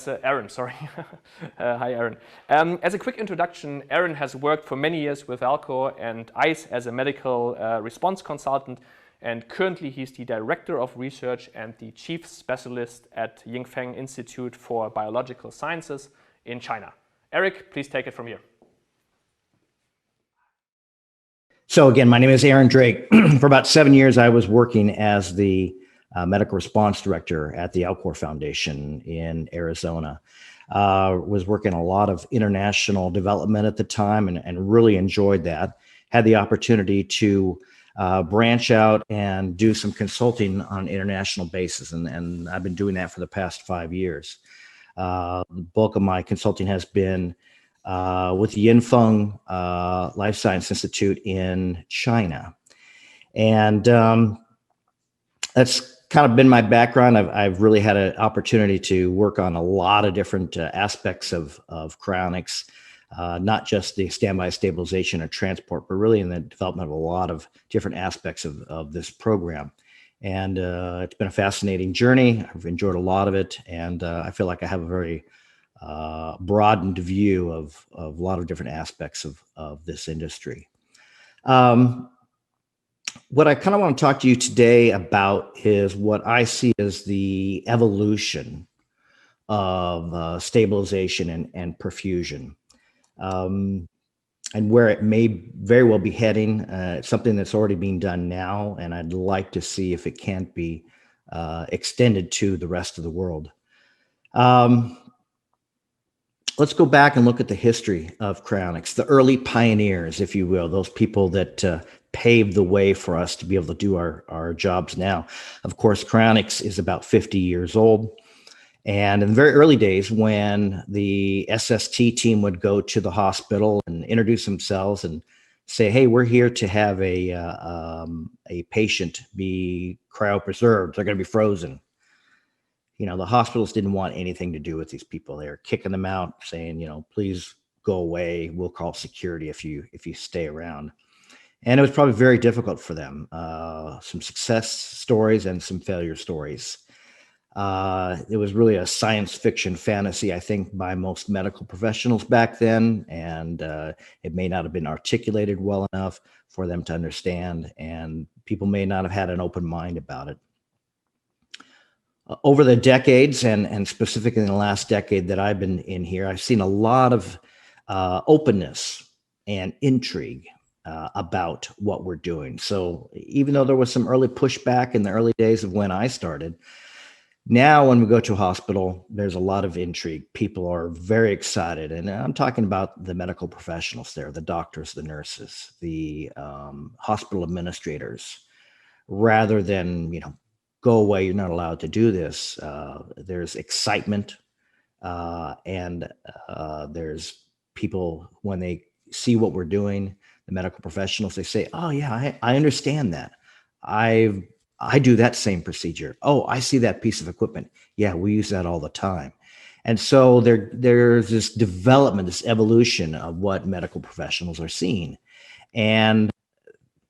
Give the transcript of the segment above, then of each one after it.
as Aaron, sorry. Hi, Aaron. As a quick introduction, Aaron has worked for many years with Alcor and ICE as a medical response consultant, and currently he's the Director of Research and the Chief Specialist at Yinfeng Institute for Biological Sciences in China. Eric, please take it from here. So again, my name is Aaron Drake. For about 7 years, I was working as the medical response director at the Alcor Foundation in Arizona. Was working a lot of international development at the time and really enjoyed that. Had the opportunity to branch out and do some consulting on an international basis. And I've been doing that for the past 5 years. The bulk of my consulting has been with the Yinfeng Life Science Institute in China. And that's kind of been my background. I've really had an opportunity to work on a lot of different aspects of cryonics, not just the standby stabilization and transport, but really in the development of a lot of different aspects of this program. And it's been a fascinating journey. I've enjoyed a lot of it. And I feel like I have a very broadened view of a lot of different aspects of this industry. What I kind of want to talk to you today about is what I see as the evolution of stabilization and perfusion, and where it may very well be heading. It's something that's already being done now, and I'd like to see if it can't be extended to the rest of the world. Let's go back and look at the history of cryonics, the early pioneers, if you will, those people that paved the way for us to be able to do our jobs now. Of course, cryonics is about 50 years old. And in the very early days, when the SST team would go to the hospital and introduce themselves and say, hey, we're here to have a patient be cryopreserved, they're going to be frozen. You know, the hospitals didn't want anything to do with these people. They were kicking them out, saying, you know, please go away. We'll call security if you stay around. And it was probably very difficult for them. Some success stories and some failure stories. It was really a science fiction fantasy, I think, by most medical professionals back then. And it may not have been articulated well enough for them to understand. And people may not have had an open mind about it. Over the decades, and specifically in the last decade that I've been in here, I've seen a lot of openness and intrigue about what we're doing. So even though there was some early pushback in the early days of when I started, now when we go to a hospital, there's a lot of intrigue. People are very excited. And I'm talking about the medical professionals there, the doctors, the nurses, the hospital administrators, rather than, you know, go away, you're not allowed to do this. There's excitement, and there's people, when they see what we're doing, the medical professionals, they say, oh yeah, I understand that. I do that same procedure. Oh, I see that piece of equipment. Yeah, we use that all the time. And so there's this development, this evolution of what medical professionals are seeing. And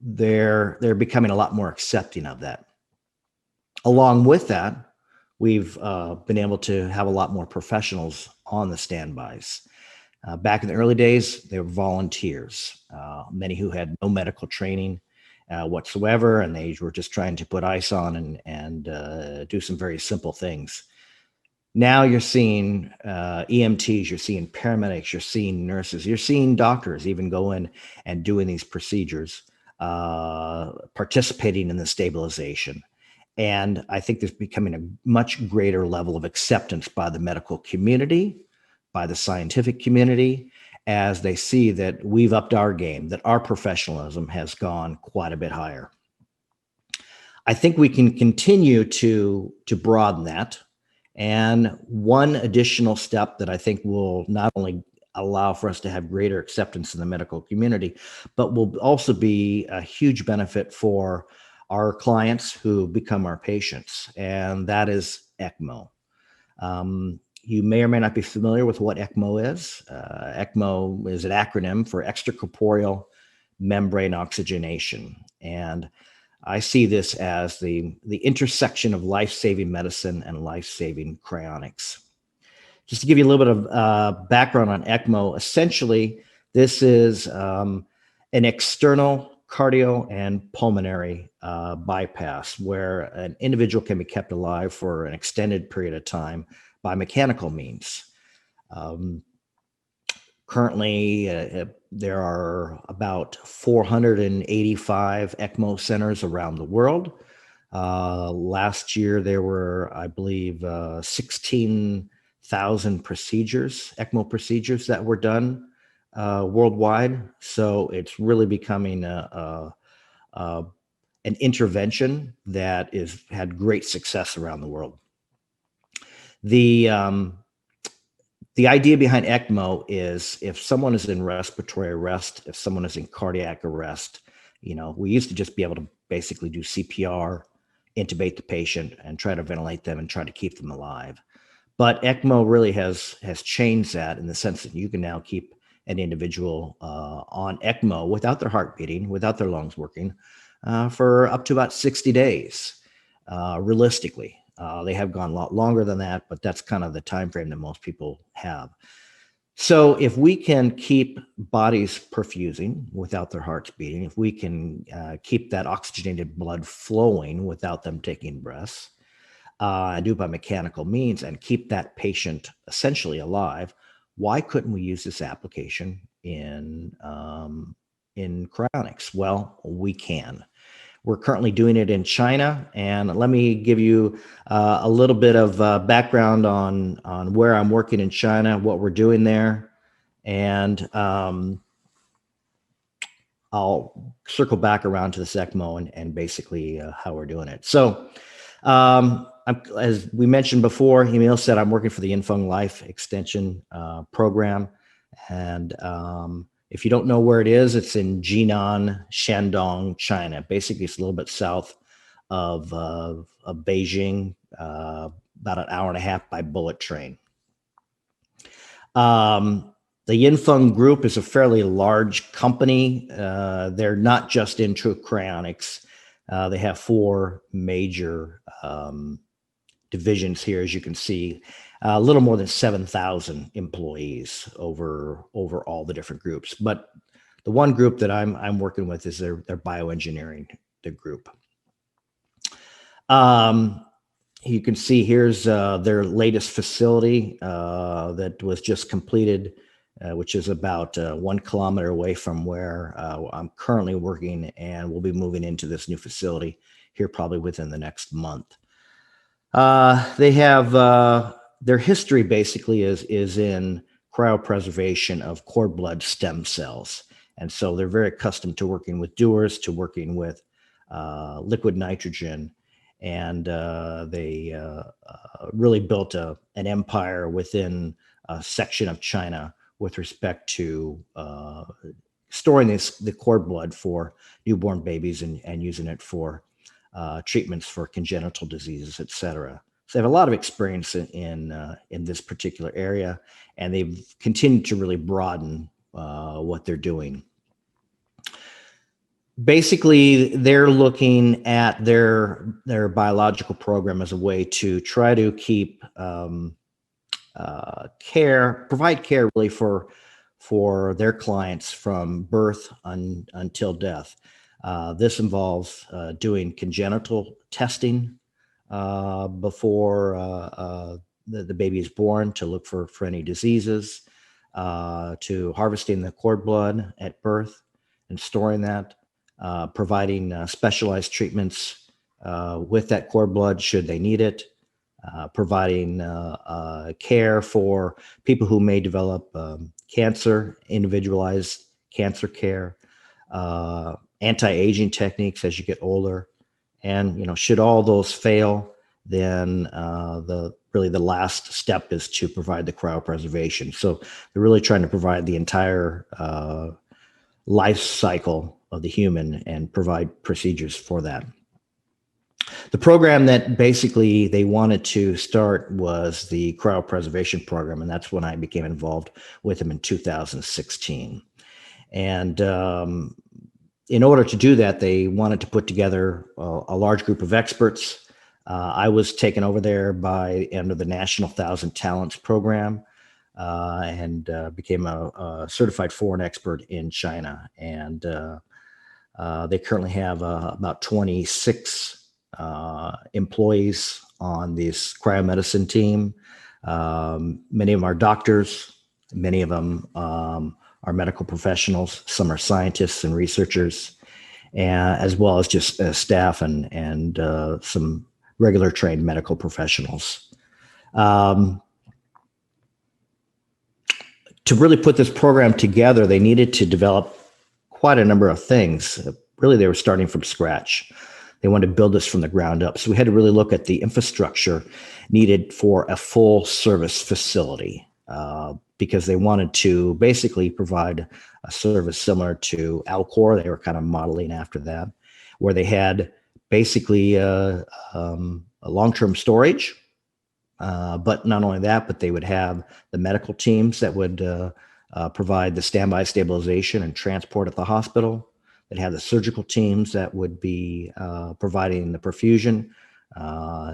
they're becoming a lot more accepting of that. Along with that, we've been able to have a lot more professionals on the standbys. Back in the early days, they were volunteers, many who had no medical training whatsoever, and they were just trying to put ice on and do some very simple things. Now you're seeing EMTs, you're seeing paramedics, you're seeing nurses, you're seeing doctors even go in and doing these procedures, participating in the stabilization. And I think there's becoming a much greater level of acceptance by the medical community, by the scientific community, as they see that we've upped our game, that our professionalism has gone quite a bit higher. I think we can continue to broaden that. And one additional step that I think will not only allow for us to have greater acceptance in the medical community, but will also be a huge benefit for our clients who become our patients, and that is ECMO. You may or may not be familiar with what ECMO is. ECMO is an acronym for extracorporeal membrane oxygenation. And I see this as the intersection of life-saving medicine and life-saving cryonics. just to give you a little bit of background on ECMO, essentially, this is an external cardio and pulmonary bypass where an individual can be kept alive for an extended period of time by mechanical means. Currently, there are about 485 ECMO centers around the world. Last year, there were, I believe, 16,000 procedures, ECMO procedures that were done worldwide. So it's really becoming an intervention that is had great success around the world. The idea behind ECMO is if someone is in respiratory arrest, if someone is in cardiac arrest, we used to just be able to basically do CPR, intubate the patient, and try to ventilate them and try to keep them alive. But ECMO really has changed that in the sense that you can now keep an individual on ECMO without their heart beating, without their lungs working, for up to about 60 days, realistically. They have gone a lot longer than that, but that's kind of the time frame that most people have. So if we can keep bodies perfusing without their hearts beating, if we can keep that oxygenated blood flowing without them taking breaths, and do it by mechanical means and keep that patient essentially alive, why couldn't we use this application in cryonics? Well, we can. We're currently doing it in China, and let me give you a little bit of background on where I'm working in China, what we're doing there, and I'll circle back around to this ECMO and basically how we're doing it. So, as we mentioned before, Emil said I'm working for the Yinfeng Life Extension program, and if you don't know where it is, it's in Jinan, Shandong, China. Basically, it's a little bit south of Beijing, about an hour and a half by bullet train. The Yinfeng Group is a fairly large company. They're not just into cryonics. They have 4 major divisions here, as you can see. A little more than 7,000 employees over all the different groups. But the one group that I'm working with is their bioengineering, the group. You can see here's their latest facility that was just completed, which is about 1 kilometer away from where I'm currently working, and we'll be moving into this new facility here probably within the next month. They have their history basically is in cryopreservation of cord blood stem cells. And so they're very accustomed to working with dewars, to working with liquid nitrogen. And they really built an empire within a section of China with respect to storing the cord blood for newborn babies and using it for treatments for congenital diseases, et cetera. So they have a lot of experience in this particular area, and they've continued to really broaden what they're doing. Basically, they're looking at their biological program as a way to try to keep provide care really for their clients from birth until death. This involves doing congenital testing before the baby is born to look for any diseases, to harvesting the cord blood at birth and storing that, providing specialized treatments with that cord blood should they need it, providing care for people who may develop cancer, individualized cancer care, anti-aging techniques as you get older. And should all those fail, then the last step is to provide the cryopreservation. So they're really trying to provide the entire life cycle of the human and provide procedures for that. The program that basically they wanted to start was the cryopreservation program, and that's when I became involved with them in 2016. And in order to do that, they wanted to put together a large group of experts. I was taken over there under the National 1,000 Talents program, and became a certified foreign expert in China. And they currently have about 26 employees on this cryomedicine team. Many of them are doctors, many of them are medical professionals, some are scientists and researchers, as well as just staff and some regular trained medical professionals. To really put this program together, they needed to develop quite a number of things. Really, they were starting from scratch. They wanted to build this from the ground up. So we had to really look at the infrastructure needed for a full service facility, because they wanted to basically provide a service similar to Alcor. They were kind of modeling after that, where they had basically a long-term storage. But not only that, but they would have the medical teams that would provide the standby stabilization and transport at the hospital. They'd have the surgical teams that would be providing the perfusion.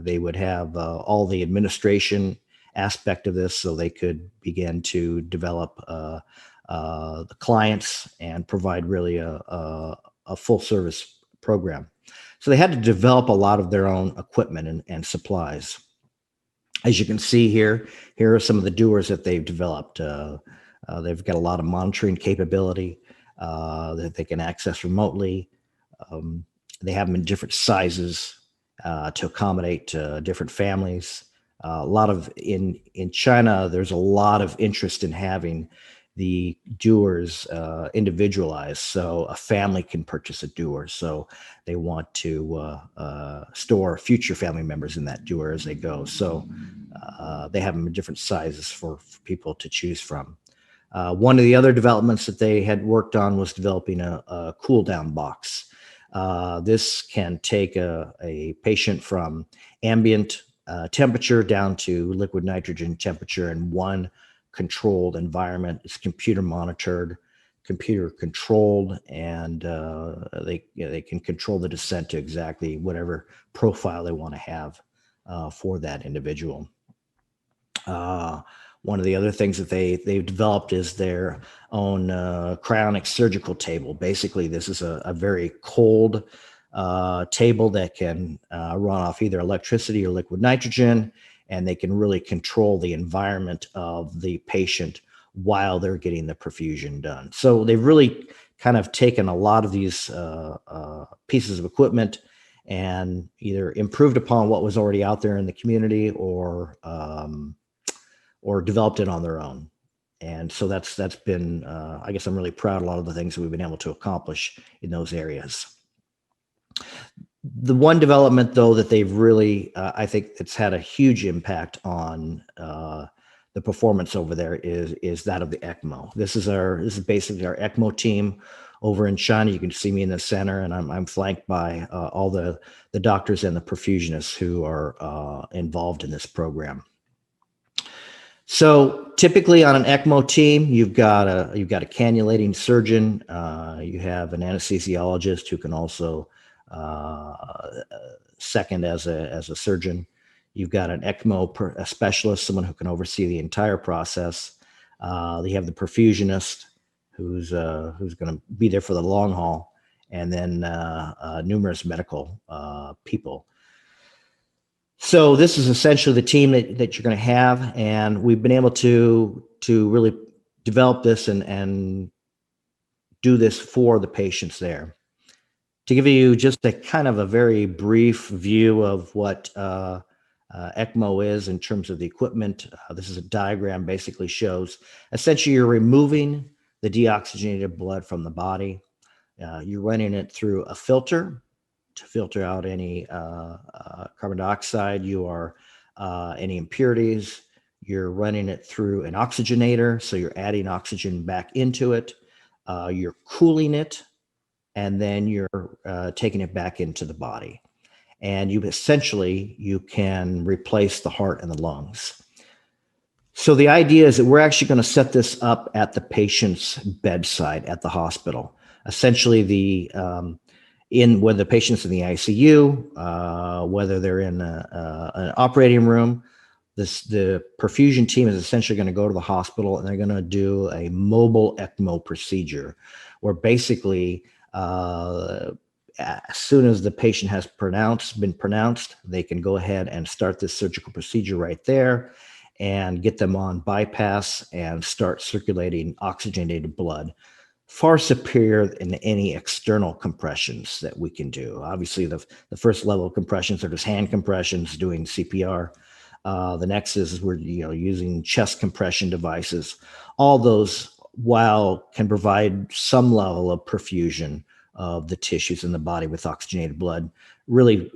They would have all the administration aspect of this, so they could begin to develop the clients and provide really a full service program. So they had to develop a lot of their own equipment and supplies. As you can see here are some of the doers that they've developed. They've got a lot of monitoring capability that they can access remotely. They have them in different sizes to accommodate different families. In China, there's a lot of interest in having the dewars individualized, so a family can purchase a dewar. So they want to store future family members in that dewar as they go. So they have them in different sizes for people to choose from. One of the other developments that they had worked on was developing a cool down box. This can take a patient from ambient temperature down to liquid nitrogen temperature in one controlled environment. It's computer monitored, computer controlled, and they can control the descent to exactly whatever profile they want to have for that individual. One of the other things that they've developed is their own cryonics surgical table. Basically, this is a very cold table that can run off either electricity or liquid nitrogen, and they can really control the environment of the patient while they're getting the perfusion done. So they've really kind of taken a lot of these pieces of equipment and either improved upon what was already out there in the community or developed it on their own. And so that's been, I guess I'm really proud of a lot of the things that we've been able to accomplish in those areas. The one development, though, that they've really, I think it's had a huge impact on the performance over there is that of the ECMO. This is basically our ECMO team over in China. You can see me in the center, and I'm flanked by all the doctors and the perfusionists who are involved in this program. So typically on an ECMO team, you've got a cannulating surgeon. You have an anesthesiologist who can also second as a surgeon. You've got an ECMO specialist, someone who can oversee the entire process. You have the perfusionist, who's going to be there for the long haul, and then numerous medical people. So this is essentially the team that you're going to have, and we've been able to really develop this and do this for the patients there. To give you just a kind of a very brief view of what ECMO is in terms of the equipment, this is a diagram, basically shows essentially you're removing the deoxygenated blood from the body. You're running it through a filter to filter out any carbon dioxide, any impurities. You're running it through an oxygenator, so you're adding oxygen back into it. You're cooling it, and then you're taking it back into the body. And you can replace the heart and the lungs. So the idea is that we're actually going to set this up at the patient's bedside at the hospital. Essentially, whether the patient's in the ICU, whether they're in an operating room, the perfusion team is essentially going to go to the hospital and they're going to do a mobile ECMO procedure, where basically as soon as the patient has been pronounced, they can go ahead and start this surgical procedure right there and get them on bypass and start circulating oxygenated blood. Far superior than any external compressions that we can do. Obviously, the first level of compressions are just hand compressions, doing CPR. The next is we're using chest compression devices. All those, while can provide some level of perfusion of the tissues in the body with oxygenated blood, really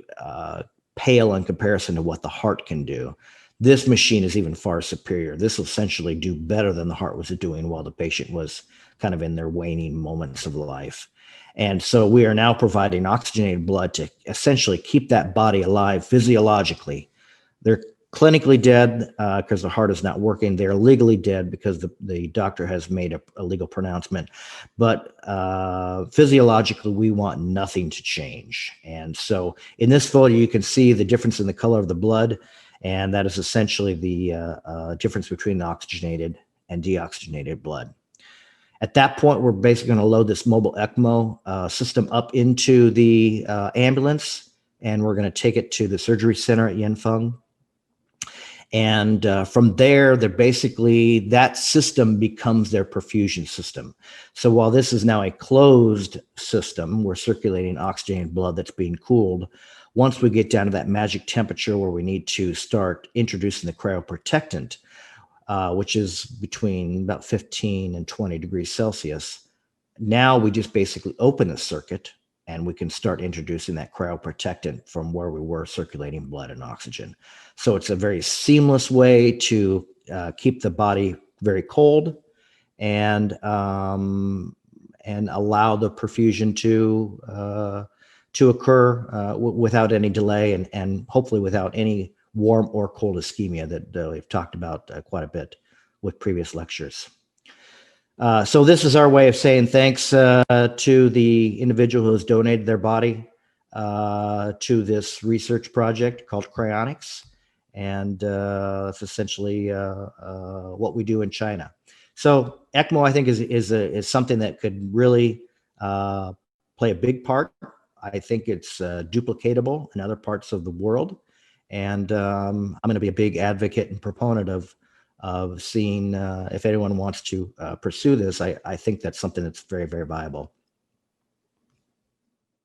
pale in comparison to what the heart can do. This machine is even far superior. This will essentially do better than the heart was doing while the patient was kind of in their waning moments of life. And so we are now providing oxygenated blood to essentially keep that body alive physiologically. They're clinically dead because the heart is not working. They're legally dead because the doctor has made a legal pronouncement. But physiologically, we want nothing to change. And so in this photo, you can see the difference in the color of the blood. And that is essentially the difference between the oxygenated and deoxygenated blood. At that point, we're basically going to load this mobile ECMO system up into the ambulance, and we're going to take it to the surgery center at Yinfeng. And from there, that system becomes their perfusion system. So while this is now a closed system, we're circulating oxygenated blood that's being cooled. Once we get down to that magic temperature where we need to start introducing the cryoprotectant, which is between about 15 and 20 degrees Celsius. Now we just basically open the circuit and we can start introducing that cryoprotectant from where we were circulating blood and oxygen. So it's a very seamless way to keep the body very cold and allow the perfusion to occur without any delay and hopefully without any warm or cold ischemia that we've talked about quite a bit with previous lectures. So this is our way of saying thanks to the individual who has donated their body to this research project called Cryonics. And it's essentially what we do in China. So ECMO, I think, is something that could really play a big part. I think it's duplicatable in other parts of the world. And I'm going to be a big advocate and proponent of seeing if anyone wants to pursue this. I think that's something that's very, very viable.